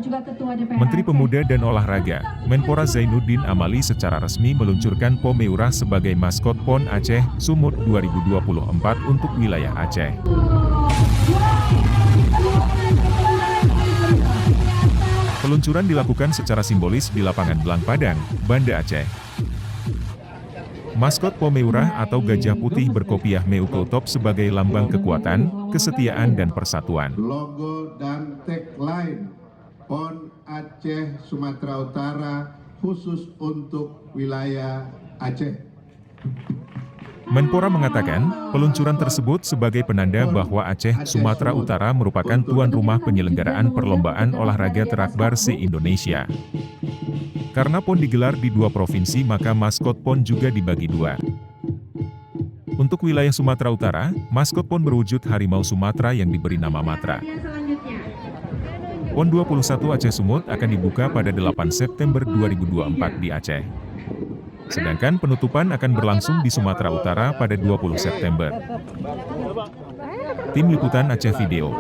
juga Ketua DPR Menteri Aceh. Pemuda dan Olahraga, Menpora Zainuddin Amali secara resmi meluncurkan Pomeurah sebagai maskot PON Aceh Sumut 2024 untuk wilayah Aceh. Peluncuran dilakukan secara simbolis di lapangan Belang Padang, Banda Aceh. Maskot Pomeurah atau gajah putih berkopiah Meucotop sebagai lambang kekuatan, kesetiaan dan persatuan. Logo dan tagline PON Aceh Sumatera Utara khusus untuk wilayah Aceh. Menpora mengatakan, peluncuran tersebut sebagai penanda bahwa Aceh, Sumatera Utara merupakan tuan rumah penyelenggaraan perlombaan olahraga terakbar se-Indonesia. Karena PON digelar di 2 provinsi maka maskot PON juga dibagi 2. Untuk wilayah Sumatera Utara, maskot PON berwujud harimau Sumatera yang diberi nama Matra. PON 21 Aceh Sumut akan dibuka pada 8 September 2024 di Aceh. Sedangkan penutupan akan berlangsung di Sumatera Utara pada 20 September. Tim Liputan Aceh Video.